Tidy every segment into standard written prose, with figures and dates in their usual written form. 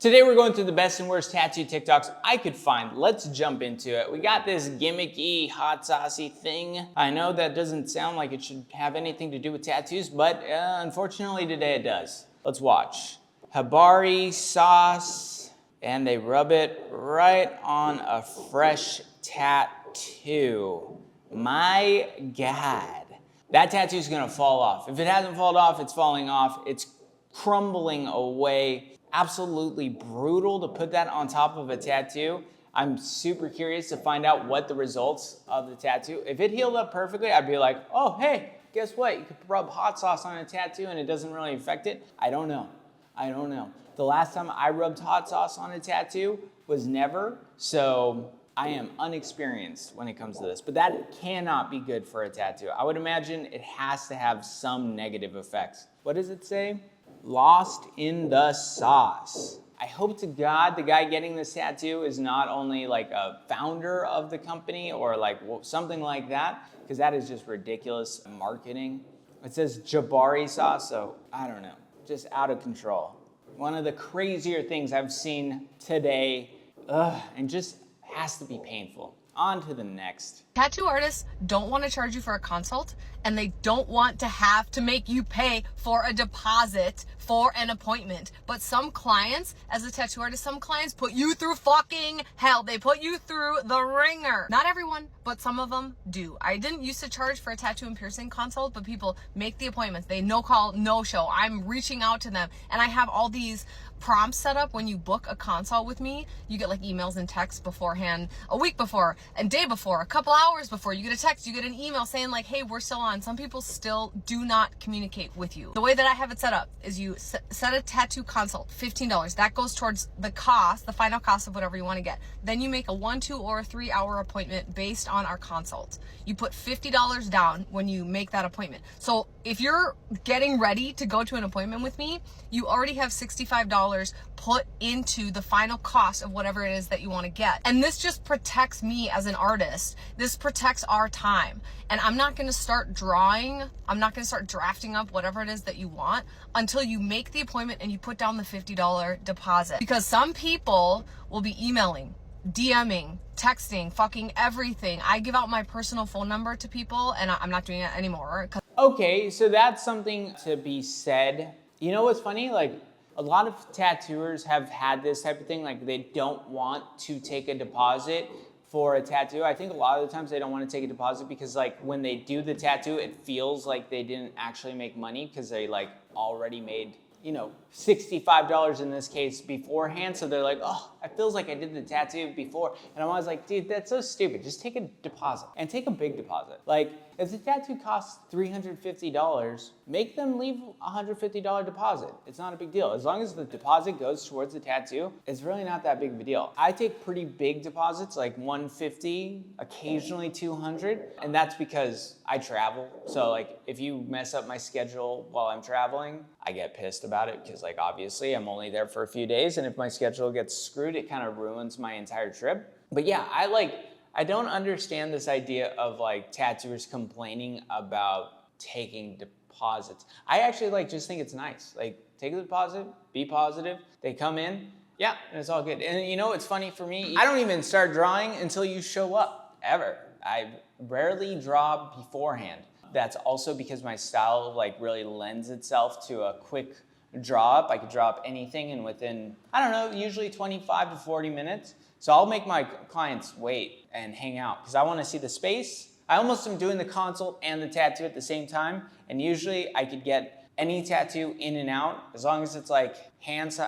Today we're going through the best and worst tattoo TikToks I could find. Let's jump into it. We got this gimmicky, hot saucy thing. I know that doesn't sound like it should have anything to do with tattoos, but unfortunately today it does. Let's watch. Jabroni sauce, and they rub it right on a fresh tattoo. My God. That tattoo's gonna fall off. If it hasn't fallen off, it's falling off. It's crumbling away. Absolutely brutal to put that on top of a tattoo. I'm super curious to find out what the results of the tattoo. If it healed up perfectly, I'd be like, oh, hey, guess what? You could rub hot sauce on a tattoo and it doesn't really affect it. I don't know. The last time I rubbed hot sauce on a tattoo was never, so I am unexperienced when it comes to this, but that cannot be good for a tattoo. I would imagine it has to have some negative effects. What does it say? Lost in the sauce. I hope to God the guy getting this tattoo is not only like a founder of the company or like something like that, because that is just ridiculous marketing. It says Jabroni sauce, so I don't know, just out of control. One of the crazier things I've seen today, and just has to be painful. On to the next. Tattoo artists don't want to charge you for a consult, and they don't want to have to make you pay for a deposit for an appointment. But some clients, as a tattoo artist, some clients put you through fucking hell. They put you through the ringer. Not everyone, but some of them do. I didn't used to charge for a tattoo and piercing consult, but people make the appointments. They no call, no show. I'm reaching out to them, and I have all these prompts set up. When you book a consult with me, you get like emails and texts beforehand, a week before, a day before, a couple hours before. You get a text, you get an email saying like, hey, we're still on. Some people still do not communicate with you. The way that I have it set up is you set a tattoo consult, $15. That goes towards the cost, the final cost of whatever you want to get. Then you make a 1, 2, or 3 hour appointment based on our consult. You put $50 down when you make that appointment. So if you're getting ready to go to an appointment with me, you already have $65 put into the final cost of whatever it is that you want to get. And this just protects me as an artist. This protects our time. And I'm not going to start drawing, I'm not going to start drafting up whatever it is that you want until you make the appointment and you put down the $50 deposit. Because some people will be emailing, DMing, texting, fucking everything. I give out my personal phone number to people, and I'm not doing it anymore. Okay, so that's something to be said. You know what's funny? Like, a lot of tattooers have had this type of thing, like they don't want to take a deposit for a tattoo. I think a lot of the times they don't want to take a deposit because like when they do the tattoo, it feels like they didn't actually make money because they like already made, you know, $65 in this case beforehand. So they're like, oh, it feels like I did the tattoo before. And I'm always like, dude, that's so stupid. Just take a deposit and take a big deposit. Like if the tattoo costs $350, make them leave a $150 deposit. It's not a big deal. As long as the deposit goes towards the tattoo, it's really not that big of a deal. I take pretty big deposits, like $150, occasionally $200. And that's because I travel. So like if you mess up my schedule while I'm traveling, I get pissed about it because like obviously I'm only there for a few days, and if my schedule gets screwed, it kind of ruins my entire trip. But yeah, I don't understand this idea of like tattooers complaining about taking deposits. I actually like just think it's nice. Like take a deposit, be positive. They come in, yeah, and it's all good. And you know what's funny for me? I don't even start drawing until you show up, ever. I rarely draw beforehand. That's also because my style like really lends itself to a quick draw up. I could draw up anything and within, I don't know, usually 25 to 40 minutes. So I'll make my clients wait and hang out because I want to see the space. I almost am doing the consult and the tattoo at the same time. And usually I could get any tattoo in and out as long as it's like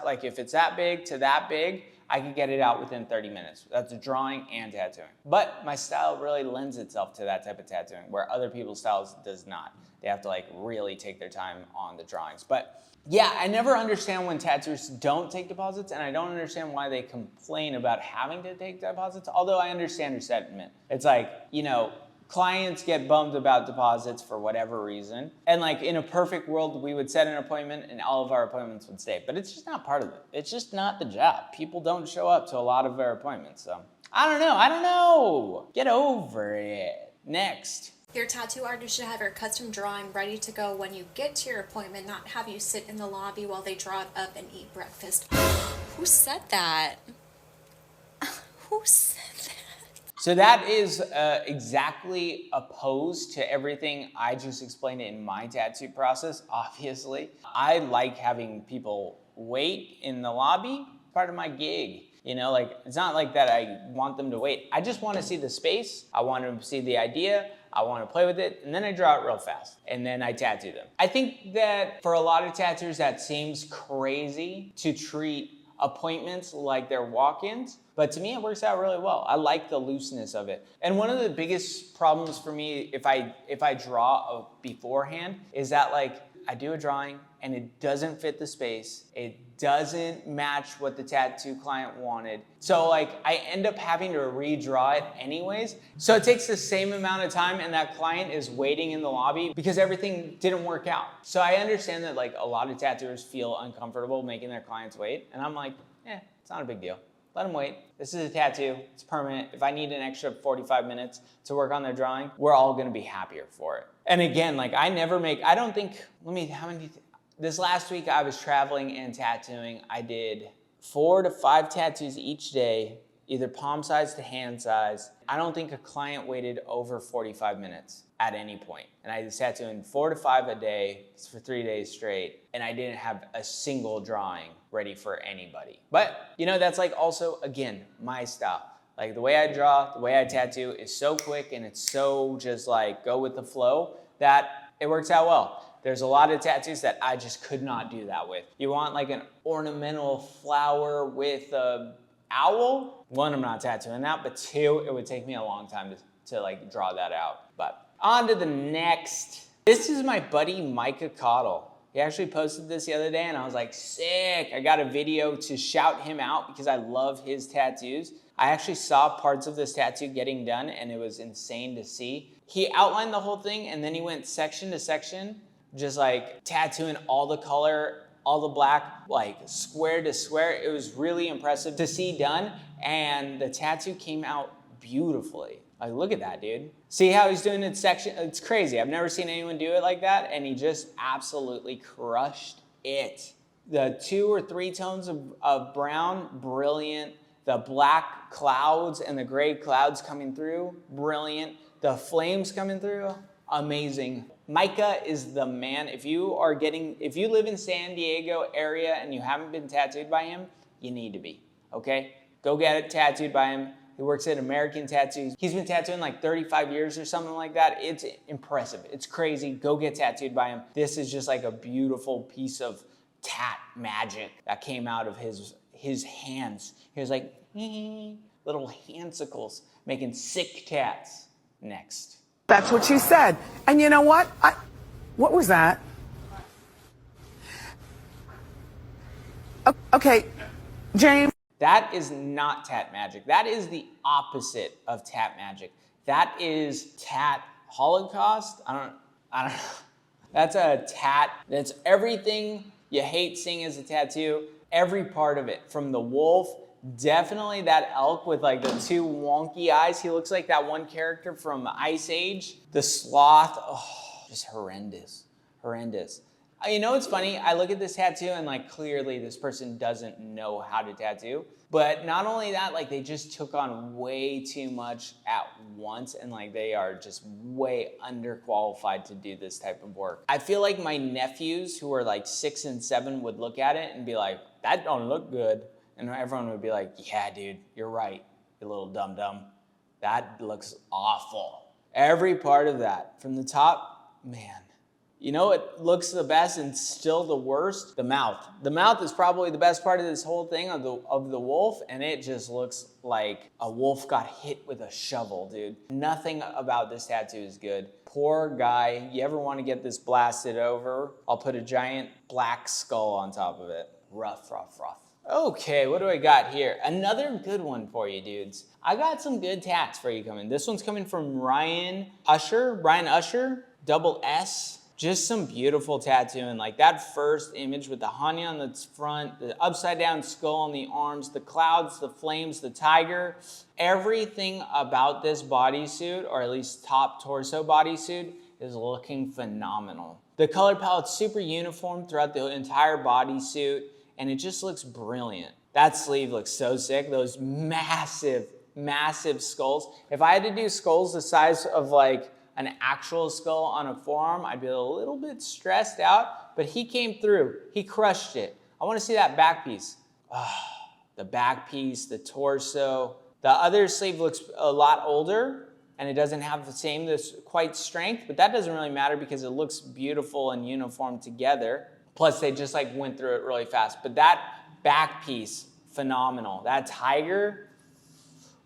like if it's that big to that big, I could get it out within 30 minutes. That's drawing and tattooing. But my style really lends itself to that type of tattooing where other people's styles does not. They have to like really take their time on the drawings. But yeah, I never understand when tattooers don't take deposits, and I don't understand why they complain about having to take deposits, although I understand your sentiment. It's like, you know, clients get bummed about deposits for whatever reason. And like in a perfect world, we would set an appointment and all of our appointments would stay. But it's just not part of it. It's just not the job. People don't show up to a lot of our appointments. So I don't know. Get over it. Next. Your tattoo artist should have your custom drawing ready to go when you get to your appointment, not have you sit in the lobby while they draw it up and eat breakfast. Who said that? Who said that? So that is exactly opposed to everything I just explained in my tattoo process, obviously. I like having people wait in the lobby, part of my gig. You know, like, it's not like that I want them to wait. I just want to see the space. I want them to see the idea. I want to play with it, and then I draw it real fast, and then I tattoo them. I think that for a lot of tattooers, that seems crazy to treat appointments like they're walk-ins, but to me, it works out really well. I like the looseness of it. And one of the biggest problems for me, if I draw beforehand, is that like, I do a drawing and it doesn't fit the space. It doesn't match what the tattoo client wanted. So like, I end up having to redraw it anyways. So it takes the same amount of time and that client is waiting in the lobby because everything didn't work out. So I understand that like a lot of tattooers feel uncomfortable making their clients wait. And I'm like, it's not a big deal. Let them wait. This is a tattoo, it's permanent. If I need an extra 45 minutes to work on their drawing, we're all gonna be happier for it. And again, like this last week I was traveling and tattooing. I did 4 to 5 tattoos each day, either palm size to hand size. I don't think a client waited over 45 minutes at any point. And I was tattooing 4 to 5 a day for 3 days straight. And I didn't have a single drawing ready for anybody. But you know, that's like also, again, my style. Like the way I draw, the way I tattoo is so quick and it's so just like go with the flow that it works out well. There's a lot of tattoos that I just could not do that with. You want like an ornamental flower with a owl? 1, I'm not tattooing that, but 2, it would take me a long time to like draw that out. But on to the next. This is my buddy Micah Codle. He actually posted this the other day and I was like, sick. I got a video to shout him out because I love his tattoos. I actually saw parts of this tattoo getting done and it was insane to see. He outlined the whole thing and then he went section to section, just like tattooing all the color, all the black, like square to square. It was really impressive to see done and the tattoo came out beautifully. Like, look at that, dude. See how he's doing it section? It's crazy. I've never seen anyone do it like that, and he just absolutely crushed it. The 2 or 3 tones of brown, brilliant. The black clouds and the gray clouds coming through, brilliant. The flames coming through, amazing. Micah is the man. If you live in San Diego area and you haven't been tattooed by him, you need to be, okay? Go get it tattooed by him. He works at American Tattoos. He's been tattooing like 35 years or something like that. It's impressive. It's crazy. Go get tattooed by him. This is just like a beautiful piece of tat magic that came out of his hands. He was like, little handsicles making sick tats. Next. That's what she said. And you know what? What was that? Okay, James. That is not tat magic. That is the opposite of tat magic. That is tat holocaust. I don't know. That's a tat. That's everything you hate seeing as a tattoo. Every part of it, from the wolf, definitely that elk with like the 2 wonky eyes. He looks like that one character from Ice Age. The sloth, just horrendous, horrendous. You know what's funny? I look at this tattoo and like clearly this person doesn't know how to tattoo. But not only that, like they just took on way too much at once and like they are just way underqualified to do this type of work. I feel like my nephews who are like 6 and 7 would look at it and be like, that don't look good. And everyone would be like, yeah, dude, you're right, you little dum-dum. That looks awful. Every part of that, from the top, man. You know what looks the best and still the worst? The mouth. The mouth is probably the best part of this whole thing of the wolf, and it just looks like a wolf got hit with a shovel, dude. Nothing about this tattoo is good. Poor guy. You ever want to get this blasted over? I'll put a giant black skull on top of it. Rough, rough, rough. Okay, what do I got here? Another good one for you, dudes. I got some good tats for you coming. This one's coming from Ryan Usher, double S. Just some beautiful tattooing. Like that first image with the honey on the front, the upside down skull on the arms, the clouds, the flames, the tiger. Everything about this bodysuit, or at least top torso bodysuit, is looking phenomenal. The color palette's super uniform throughout the entire bodysuit, and it just looks brilliant. That sleeve looks so sick. Those massive, massive skulls. If I had to do skulls the size of like an actual skull on a forearm, I'd be a little bit stressed out, but he came through. He crushed it. I want to see that back piece. The back piece, the torso. The other sleeve looks a lot older and it doesn't have the same quite strength, but that doesn't really matter because it looks beautiful and uniform together. Plus they just like went through it really fast. But that back piece, phenomenal. That tiger,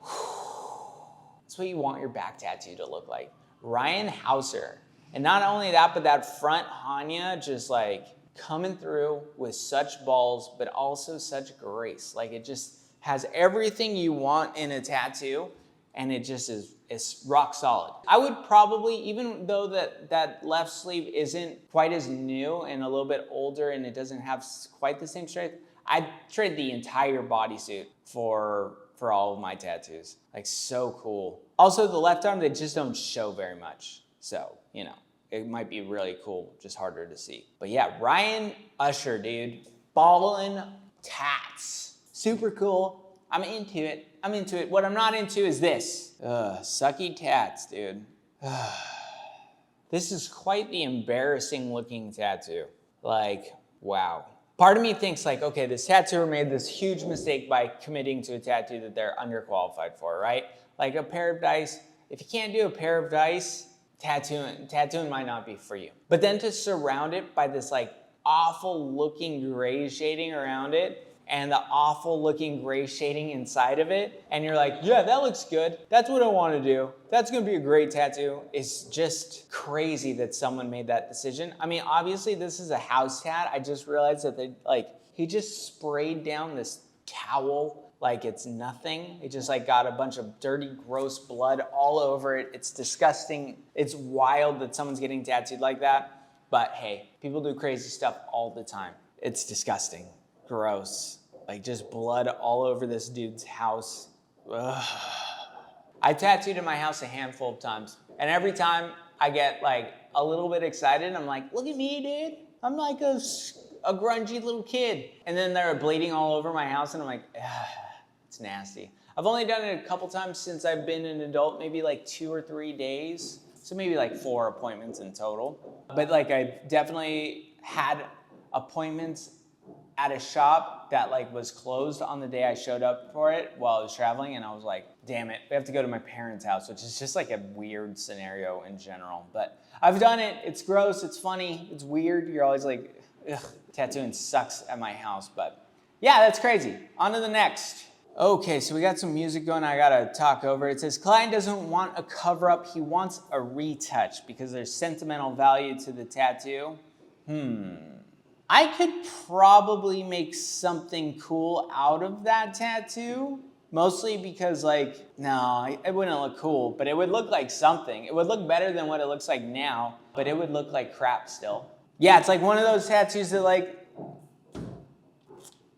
that's what you want your back tattoo to look like. Ryan Hauser. And not only that, but that front Hanya just like coming through with such balls, but also such grace. Like it just has everything you want in a tattoo, and it just is it's rock solid. I would probably, even though that left sleeve isn't quite as new and a little bit older and it doesn't have quite the same strength, I'd trade the entire bodysuit for all of my tattoos. Like so cool. Also the left arm, they just don't show very much. So, you know, it might be really cool, just harder to see. But yeah, Ryan Usher, dude. Ballin' tats. Super cool. I'm into it. I'm into it. What I'm not into is this. Sucky tats, dude. This is quite the embarrassing looking tattoo. Like, wow. Part of me thinks like, okay, this tattooer made this huge mistake by committing to a tattoo that they're underqualified for, right? Like a pair of dice. If you can't do a pair of dice, tattooing might not be for you. But then to surround it by this like awful looking gray shading around it and the awful looking gray shading inside of it, and you're like, yeah, that looks good. That's what I want to do. That's gonna be a great tattoo. It's just crazy that someone made that decision. I mean, obviously this is a house tat. I just realized that he just sprayed down this towel like it's nothing. It just like got a bunch of dirty, gross blood all over it. It's disgusting. It's wild that someone's getting tattooed like that. But hey, people do crazy stuff all the time. It's disgusting, gross. Like just blood all over this dude's house. Ugh. I tattooed in my house a handful of times. And every time I get like a little bit excited, I'm like, look at me, dude. I'm like a grungy little kid. And then they're bleeding all over my house and I'm like, it's nasty. I've only done it a couple times since I've been an adult, maybe like 2 or 3 days. So maybe like 4 appointments in total. But like I definitely had appointments at a shop that like was closed on the day I showed up for it while I was traveling, and I was like, damn it, we have to go to my parents' house, which is just like a weird scenario in general. But I've done it, it's gross, it's funny, it's weird. You're always like, ugh, tattooing sucks at my house, but yeah, that's crazy. On to the next. Okay, so we got some music going I gotta talk over. It says, client doesn't want a cover up, he wants a retouch because there's sentimental value to the tattoo. I could probably make something cool out of that tattoo, mostly because like, no, it wouldn't look cool, but it would look like something. It would look better than what it looks like now, but it would look like crap still. Yeah, it's like one of those tattoos that like,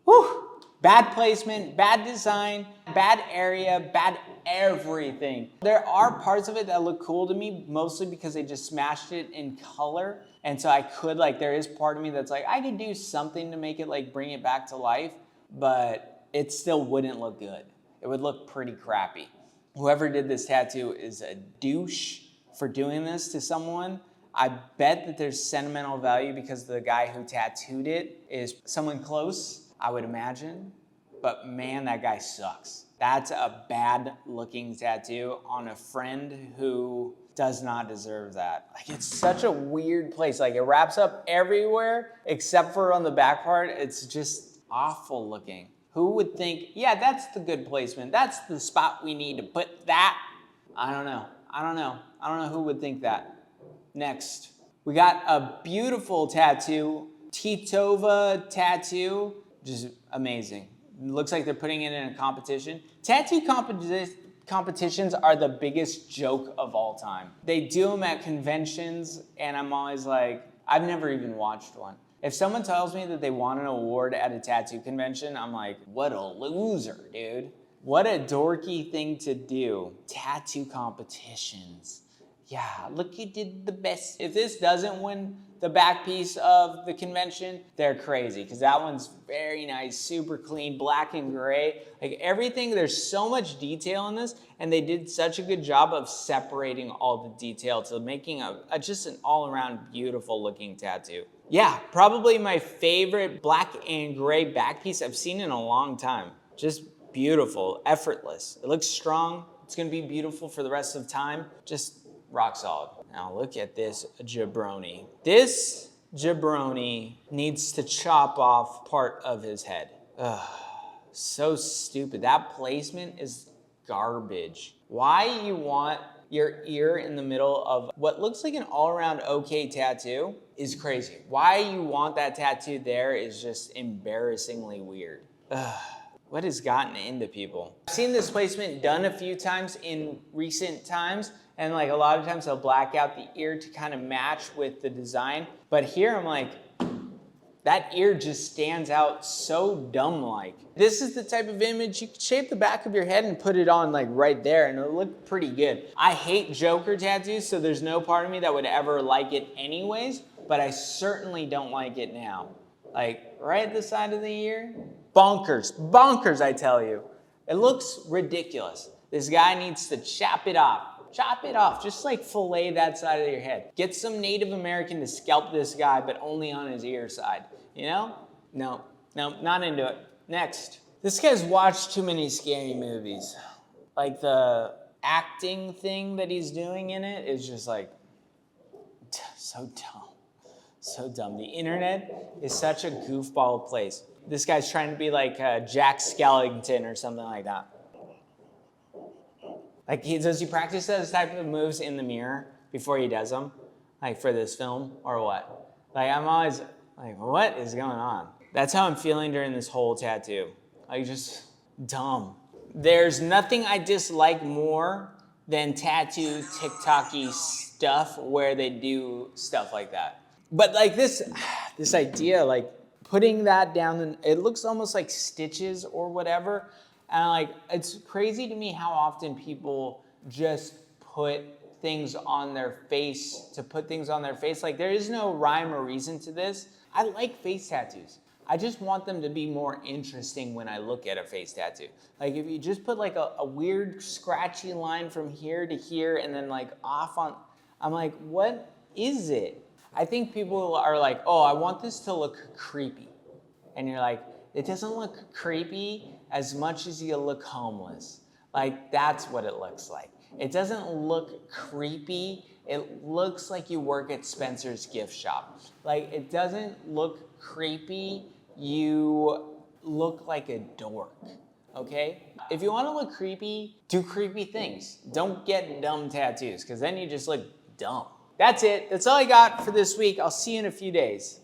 whew, bad placement, bad design, bad area, bad everything. There are parts of it that look cool to me, mostly because they just smashed it in color. And so I could like, there is part of me that's like, I could do something to make it like, bring it back to life, but it still wouldn't look good. It would look pretty crappy. Whoever did this tattoo is a douche for doing this to someone. I bet that there's sentimental value because the guy who tattooed it is someone close, I would imagine. But man, that guy sucks. That's a bad looking tattoo on a friend who does not deserve that. Like it's such a weird place. Like it wraps up everywhere except for on the back part. It's just awful looking. Who would think, yeah, that's the good placement. That's the spot we need to put that. I don't know. I don't know who would think that. Next, we got a beautiful tattoo, Titova tattoo, just amazing. It looks like they're putting it in a competition. Tattoo competitions are the biggest joke of all time. They do them at conventions, and I'm always like, I've never even watched one. If someone tells me that they won an award at a tattoo convention, I'm like, what a loser, dude. What a dorky thing to do. Tattoo competitions. Yeah, look, you did the best. If this doesn't win the back piece of the convention, they're crazy, because that one's very nice, super clean, black and gray. Like everything, there's so much detail in this, and they did such a good job of separating all the detail to making just an all-around beautiful looking tattoo. Yeah, probably my favorite black and gray back piece I've seen in a long time. Just beautiful, effortless. It looks strong. It's gonna be beautiful for the rest of time. Just rock solid. Now look at this jabroni. This jabroni needs to chop off part of his head. Ugh, so stupid. That placement is garbage. Why you want your ear in the middle of what looks like an all-around okay tattoo is crazy. Why you want that tattoo there is just embarrassingly weird. Ugh. What has gotten into people? I've seen this placement done a few times in recent times, and like a lot of times they'll black out the ear to kind of match with the design. But here I'm like, that ear just stands out so dumb-like. This is the type of image you could shape the back of your head and put it on like right there and it'll look pretty good. I hate Joker tattoos, so there's no part of me that would ever like it anyways, but I certainly don't like it now. Like right at the side of the ear, bonkers, bonkers, I tell you. It looks ridiculous. This guy needs to chop it off, just like fillet that side of your head. Get some Native American to scalp this guy, but only on his ear side, you know? No, not into it. Next. This guy's watched too many scary movies. Like the acting thing that he's doing in it is just like, so dumb. So dumb. The internet is such a goofball place. This guy's trying to be like Jack Skellington or something like that. Like, does he practice those type of moves in the mirror before he does them? Like for this film or what? Like I'm always like, what is going on? That's how I'm feeling during this whole tattoo. Like just dumb. There's nothing I dislike more than tattoo TikTok-y stuff where they do stuff like that. But like this idea, like putting that down, and it looks almost like stitches or whatever. And like, it's crazy to me how often people just put things on their face to put things on their face. Like there is no rhyme or reason to this. I like face tattoos. I just want them to be more interesting when I look at a face tattoo. Like if you just put like a weird scratchy line from here to here and then like off on, I'm like, what is it? I think people are like, oh, I want this to look creepy. And you're like, it doesn't look creepy as much as you look homeless. Like that's what it looks like. It doesn't look creepy. It looks like you work at Spencer's gift shop. Like it doesn't look creepy. You look like a dork, okay? If you want to look creepy, do creepy things. Don't get dumb tattoos, because then you just look dumb. That's it. That's all I got for this week. I'll see you in a few days.